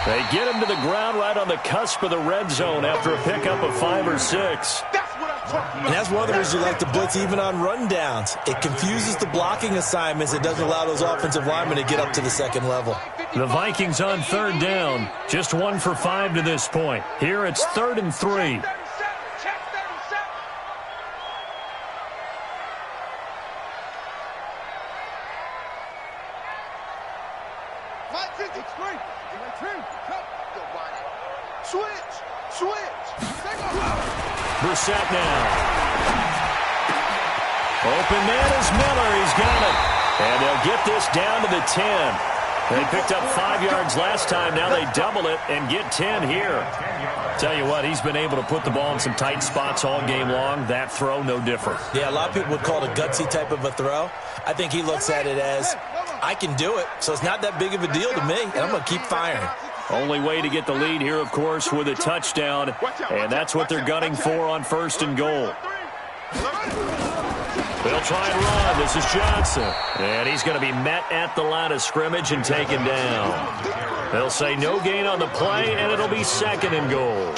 They get him to the ground right on the cusp of the red zone after a pickup of 5 or 6. And that's one of the reasons you like to blitz even on rundowns. It confuses the blocking assignments. It doesn't allow those offensive linemen to get up to the second level. The Vikings on 3rd down. Just 1 for 5 to this point. Here it's 3rd and 3. Brissett now. Open man is Miller. He's got it. And they'll get this down to the 10. They picked up 5 yards last time. Now they double it and get 10 here. Tell you what, he's been able to put the ball in some tight spots all game long. That throw, no different. Yeah, a lot of people would call it a gutsy type of a throw. I think he looks at it as, I can do it, so it's not that big of a deal to me, and I'm going to keep firing. Only way to get the lead here, of course, with a touchdown, and that's what they're gunning for on 1st and goal. They'll try and run. This is Johnson. And he's going to be met at the line of scrimmage and taken down. They'll say no gain on the play, and it'll be 2nd and goal.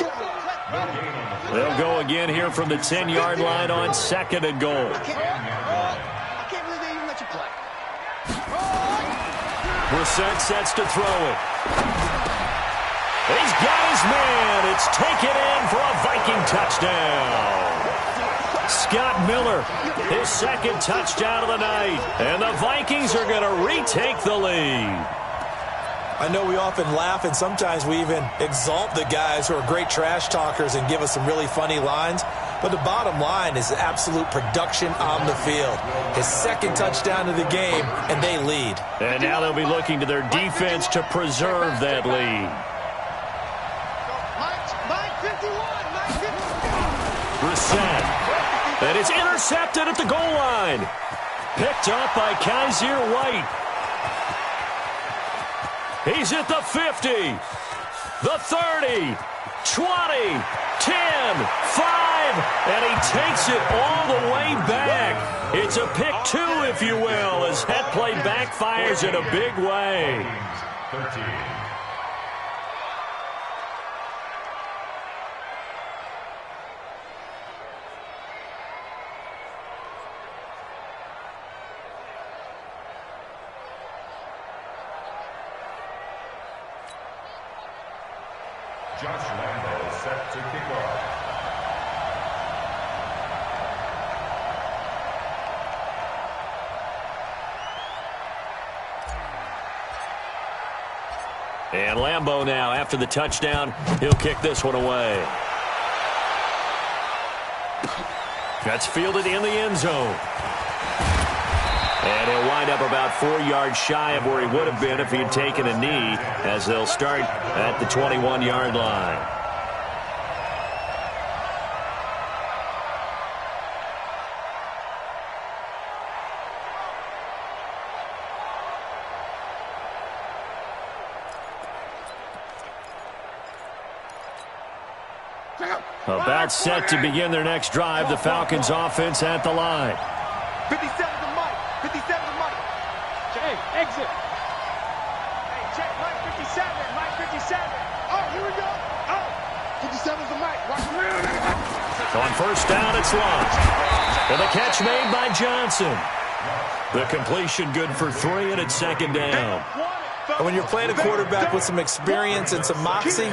They'll go again here from the 10-yard line on 2nd and goal. I can't believe they even let you play. Brissett sets to throw it. He's got his man. It's taken in for a Viking touchdown. Scott Miller, his 2nd touchdown of the night. And the Vikings are going to retake the lead. I know we often laugh, and sometimes we even exalt the guys who are great trash talkers and give us some really funny lines. But the bottom line is absolute production on the field. His 2nd touchdown of the game, and they lead. And now they'll be looking to their defense to preserve that lead. Mike 51. Brissett. And it's intercepted at the goal line. Picked up by GACer White. He's at the 50, the 30, 20, 10, 5, and he takes it all the way back. It's a pick 2, if you will, as that play backfires in a big way. 13. Josh Lambo set to kick off. And Lambo now, after the touchdown, he'll kick this one away. That's fielded in the end zone. And he'll wind up about 4 yards shy of where he would have been if he had taken a knee, as they'll start at the 21-yard line. About set to begin their next drive, the Falcons offense at the line. 57 to Mike. 57 to Mike. Hey, exit. Hey, check Mike 57. Mike 57. Oh, here we go. Oh, 57's to Mike. Watch him. On first down, it's launched. And the catch made by Johnson. The completion good for 3, and it's 2nd down. And when you're playing a quarterback with some experience and some moxie,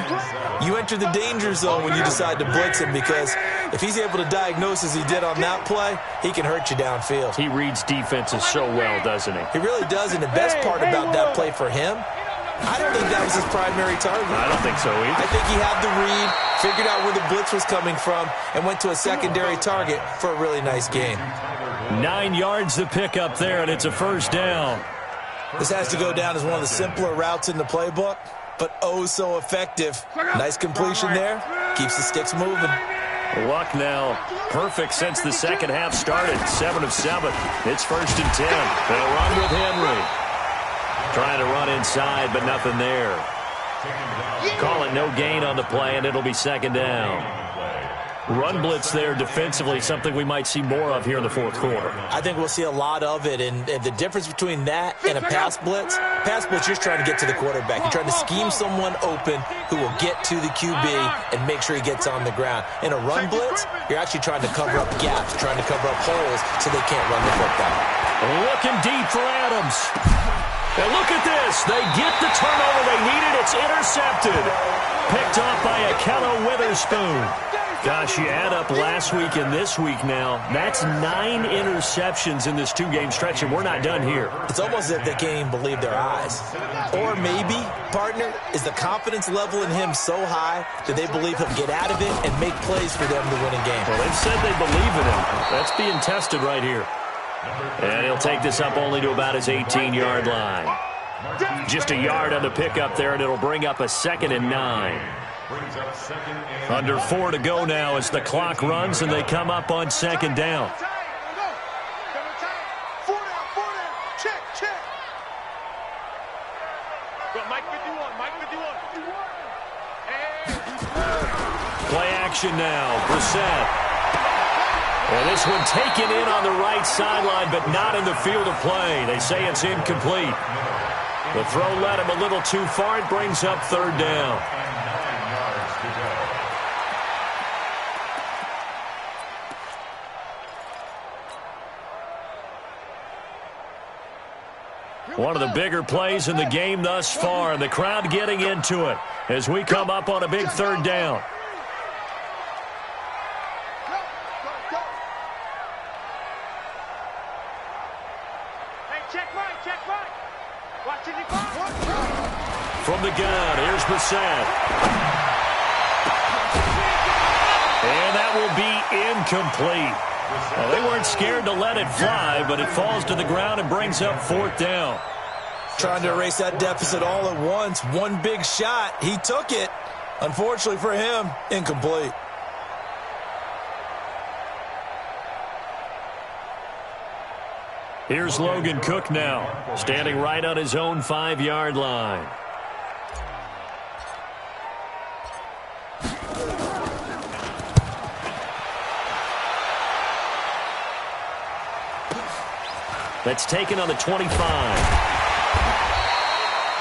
you enter the danger zone when you decide to blitz him, because if he's able to diagnose as he did on that play, he can hurt you downfield. He reads defenses so well, doesn't he? He really does, and the best part about that play for him, I don't think that was his primary target. I don't think so either. I think he had the read, figured out where the blitz was coming from, and went to a secondary target for a really nice game. 9 yards to pick up there, and it's a first down. This has to go down as one of the simpler routes in the playbook, but oh so effective. Nice completion there. Keeps the sticks moving. Luck now perfect since the second half started. 7 of 7. It's 1st and 10. They'll run with Henry. Trying to run inside, but nothing there. Call it no gain on the play, and it'll be 2nd down. Run blitz there defensively, something we might see more of here in the 4th quarter. I think we'll see a lot of it, and the difference between that and a pass blitz, you're just trying to get to the quarterback. You're trying to scheme someone open who will get to the QB and make sure he gets on the ground. In a run blitz, you're actually trying to cover up gaps, trying to cover up holes so they can't run the football. Looking deep for Adams. And look at this. They get the turnover they needed. It's intercepted. Picked off by Akello Witherspoon. Gosh, you add up last week and this week now, that's 9 interceptions in this 2-game stretch, and we're not done here. It's almost as if they can't even believe their eyes. Or maybe, partner, is the confidence level in him so high that they believe he'll get out of it and make plays for them to win a game. Well, they've said they believe in him. That's being tested right here. And he'll take this up only to about his 18-yard line. Just a yard on the pickup there, and it'll bring up a 2nd and 9. Under 4 to go now as the clock runs, and they come up on 2nd down. 4 down. Check. Mike 51. Mike 51. Play action now. Brissett. And this one taken in on the right sideline, but not in the field of play. They say it's incomplete. The throw led him a little too far. It brings up third down. One of the bigger plays in the game thus far, and the crowd getting into it as we come up on a big third down. From the gun, here's Brissett. And that will be incomplete. Well, they weren't scared to let it fly, but it falls to the ground and brings up fourth down. Trying to erase that deficit all at once. One big shot. He took it. Unfortunately for him, incomplete. Here's Logan Cook now, standing right on his own 5-yard line. That's taken on the 25.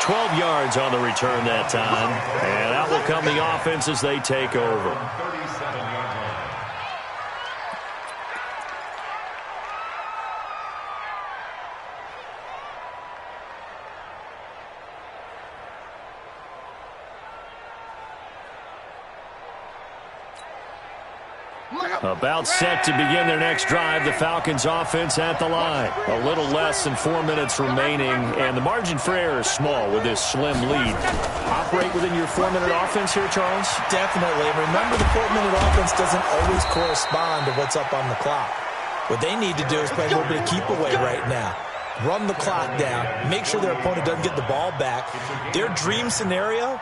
12 yards on the return that time. And out will come the offense as they take over. About set to begin their next drive. The Falcons offense at the line. A little less than 4 minutes remaining, and the margin for error is small with this slim lead. Operate within your 4-minute offense here, Charles? Definitely. Remember, the 4-minute offense doesn't always correspond to what's up on the clock. What they need to do is play a little bit of keep away right now. Run the clock down. Make sure their opponent doesn't get the ball back. Their dream scenario,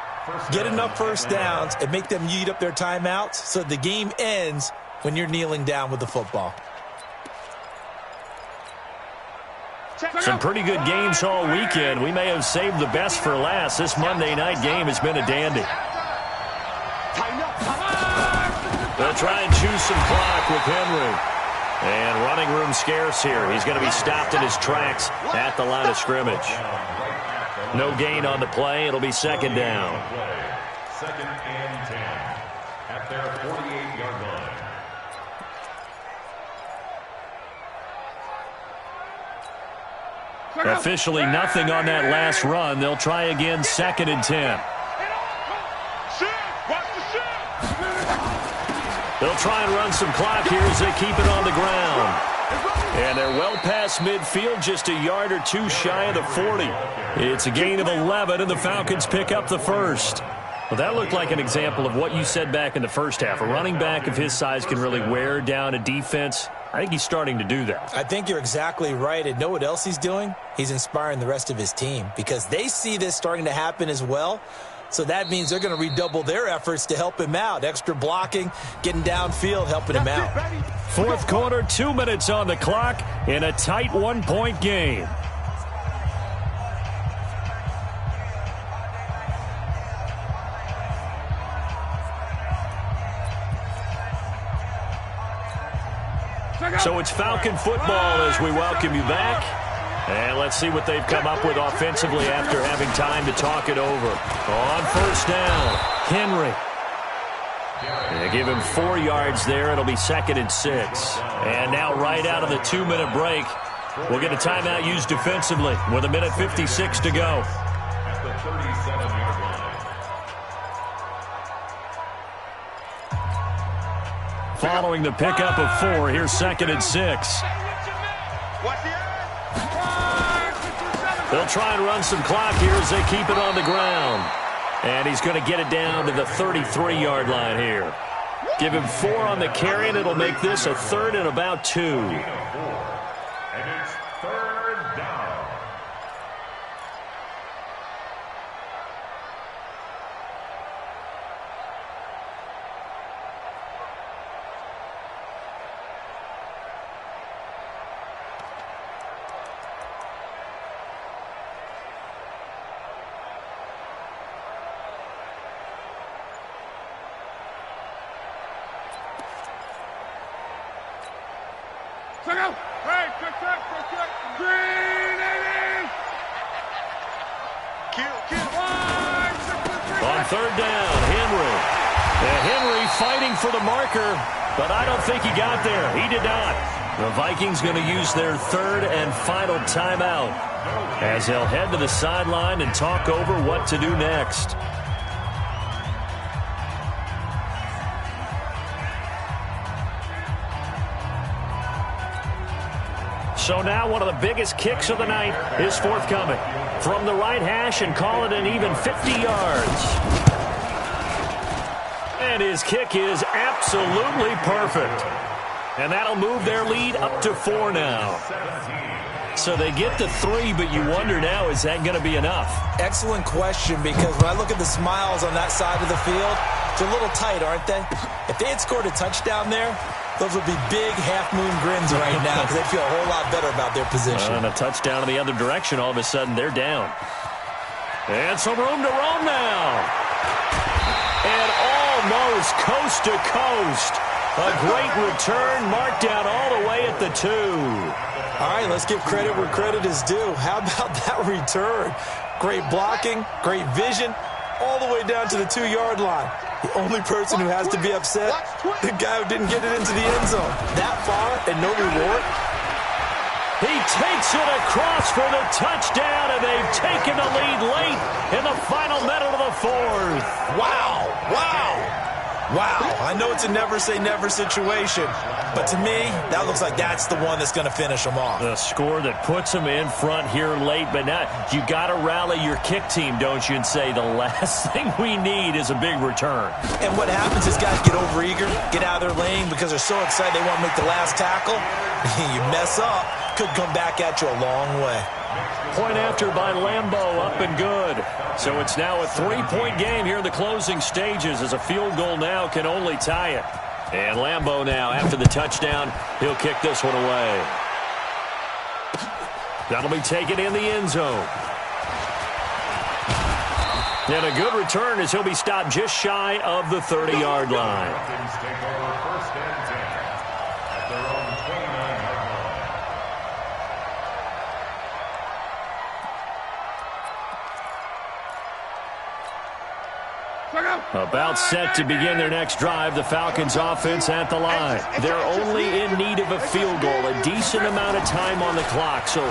get enough first downs and make them eat up their timeouts so the game ends when you're kneeling down with the football. Some pretty good games all weekend. We may have saved the best for last. This Monday night game has been a dandy. They'll try and choose some clock with Henry. And running room scarce here. He's going to be stopped in his tracks at the line of scrimmage. No gain on the play. It'll be second down. Second and 10 at their 48-yard line. Officially nothing on that last run. They'll try again, second and 10. They'll try and run some clock here as they keep it on the ground. And they're well past midfield, just a yard or two shy of the 40. It's a gain of 11, and the Falcons pick up the first. Well, that looked like an example of what you said back in the first half. A running back of his size can really wear down a defense. I think he's starting to do that. I think you're exactly right. And know what else he's doing? He's inspiring the rest of his team because they see this starting to happen as well. So that means they're going to redouble their efforts to help him out. Extra blocking, getting downfield, helping him out. Fourth quarter, 2 minutes on the clock in a tight 1-point game. So it's Falcon football as we welcome you back. And let's see what they've come up with offensively after having time to talk it over. On first down, Henry. They give him 4 yards there. It'll be second and 6. And now right out of the 2-minute break, we'll get a timeout used defensively with 1:56 to go. At the 37-yard line. Following the pickup of 4, here's second and 6. They'll try and run some clock here as they keep it on the ground. And he's going to get it down to the 33-yard line here. Give him 4 on the carry, and it'll make this a third and about 2. And it's third down. Hey, check. Green, 80. Kill. On third down, Henry. Henry fighting for the marker, but I don't think he got there. He did not. The Vikings going to use their third and final timeout as they'll head to the sideline and talk over what to do next. So now one of the biggest kicks of the night is forthcoming. From the right hash and call it an even 50 yards. And his kick is absolutely perfect. And that'll move their lead up to 4 now. So they get to 3, but you wonder now, is that going to be enough? Excellent question, because when I look at the smiles on that side of the field, they're a little tight, aren't they? If they had scored a touchdown there, those would be big half-moon grins right now because they'd feel a whole lot better about their position. And a touchdown in the other direction, all of a sudden they're down. And some room to roam now. And almost coast to coast. A great return marked down all the way at the 2. All right, let's give credit where credit is due. How about that return? Great blocking, great vision, all the way down to the 2-yard line. The only person who has to be upset, the guy who didn't get it into the end zone. That far and no reward. He takes it across for the touchdown, and they've taken the lead late in the final minute of the 4th. Wow. I know it's a never-say-never situation, but to me, that looks like that's the one that's going to finish them off. The score that puts them in front here late, but now you got to rally your kick team, don't you, and say the last thing we need is a big return. And what happens is guys get overeager, get out of their lane because they're so excited they want to make the last tackle. You mess up, could come back at you a long way. Point after by Lambeau, up and good. So it's now a 3-point game here in the closing stages as a field goal now can only tie it. And Lambeau now, after the touchdown, he'll kick this one away. That'll be taken in the end zone. And a good return as he'll be stopped just shy of the 30-yard line. Falcons take over first and 10 at their own 29-yard line. About set to begin their next drive, the Falcons offense at the line. They're only in need of a field goal, a decent amount of time on the clock. So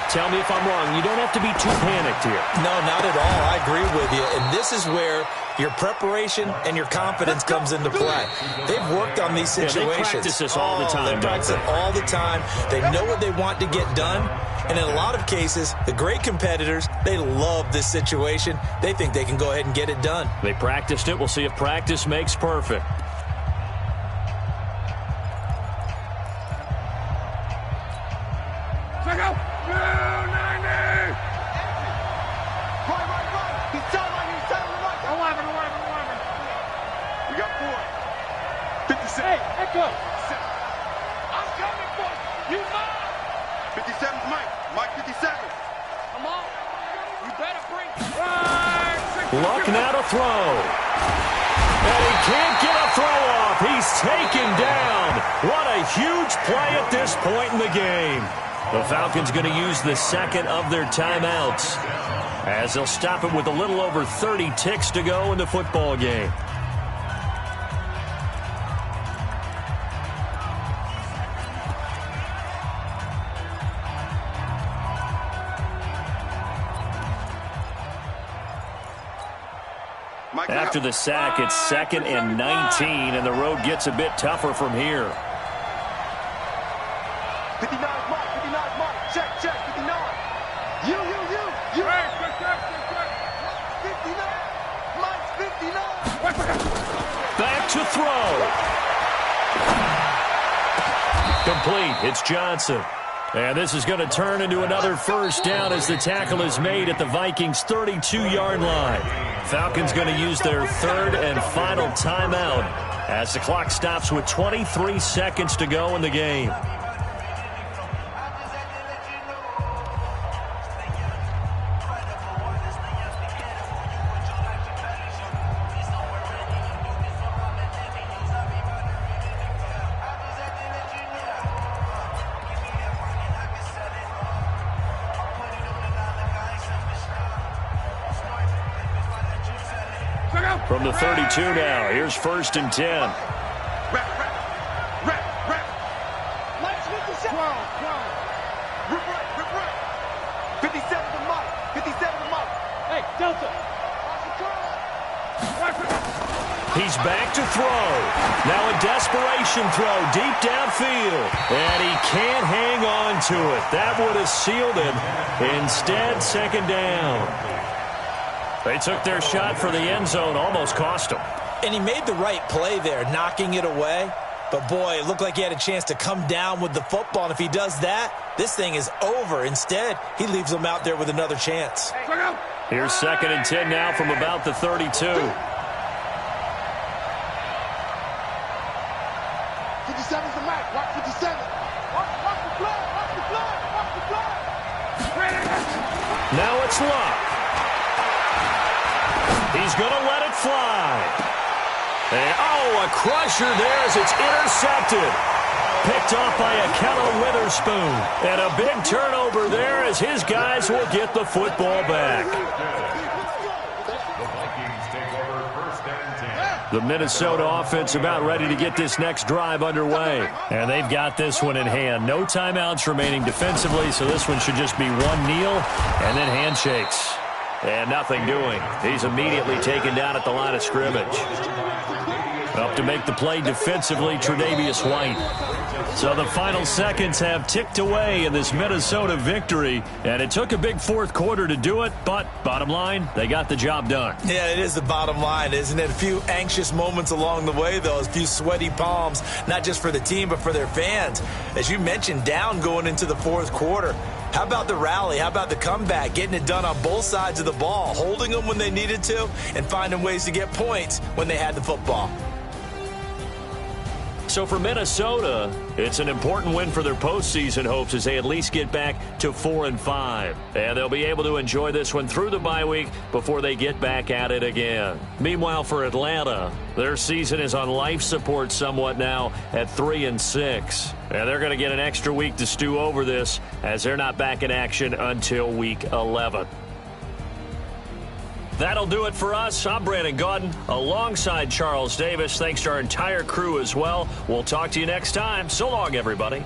tell me if I'm wrong. You don't have to be too panicked here. No, not at all. I agree with you. And this is where your preparation and your confidence comes into play. They've worked on these situations. Yeah, they practice this all the time. They practice it all the time. They know what they want to get done. And in a lot of cases, the great competitors, they love this situation. They think they can go ahead and get it done. They practiced it. We'll see if practice makes perfect. Check out. 290. Right. He's telling right. 11. We got 4. 56. Hey, Echo. I'm coming for you. You mine. 57's Mike 57. Come on. You better bring. Luck now to throw. And he can't get a throw off. He's taken down. What a huge play at this point in the game. The Falcons going to use the second of their timeouts as they'll stop it with a little over 30 ticks to go in the football game. After the sack, it's 2nd and 19, and the road gets a bit tougher from here. 59's Mike. Check. 59. You. Hey, check. 59. Mike's 59. Back to throw. Complete. It's Johnson. And this is going to turn into another first down as the tackle is made at the Vikings' 32-yard line. Falcons going to use their third and final timeout as the clock stops with 23 seconds to go in the game. From the 32 now, here's 1st and 10. Rep. Let's get this out. Rip. 57 to Mike. 57 to Mike. Hey, Delta. He's back to throw. Now a desperation throw deep downfield. And he can't hang on to it. That would have sealed him. Instead, 2nd down. They took their shot for the end zone, almost cost him. And he made the right play there, knocking it away. But, boy, it looked like he had a chance to come down with the football. And if he does that, this thing is over. Instead, he leaves him out there with another chance. Here's 2nd and 10 now from about the 32. 57's the Mike. Watch 57. Watch the blood. Now it's Luck. He's going to let it fly. And, a crusher there as it's intercepted. Picked off by Akello Witherspoon. And a big turnover there as his guys will get the football back. The Vikings take over 1st and 10. The Minnesota offense about ready to get this next drive underway. And they've got this one in hand. No timeouts remaining defensively, so this one should just be one kneel and then handshakes. And nothing doing. He's immediately taken down at the line of scrimmage. Up to make the play defensively, Tre'Davious White. So the final seconds have ticked away in this Minnesota victory, and it took a big 4th quarter to do it, but bottom line, they got the job done. Yeah, it is the bottom line, isn't it? A few anxious moments along the way, though, a few sweaty palms, not just for the team, but for their fans. As you mentioned, down going into the 4th quarter. How about the rally? How about the comeback? Getting it done on both sides of the ball, holding them when they needed to, and finding ways to get points when they had the football. So for Minnesota, it's an important win for their postseason hopes as they at least get back to 4-5. And they'll be able to enjoy this one through the bye week before they get back at it again. Meanwhile, for Atlanta, their season is on life support somewhat now at 3-6. And they're going to get an extra week to stew over this as they're not back in action until week 11. That'll do it for us. I'm Brandon Gaudin alongside Charles Davis. Thanks to our entire crew as well. We'll talk to you next time. So long, everybody.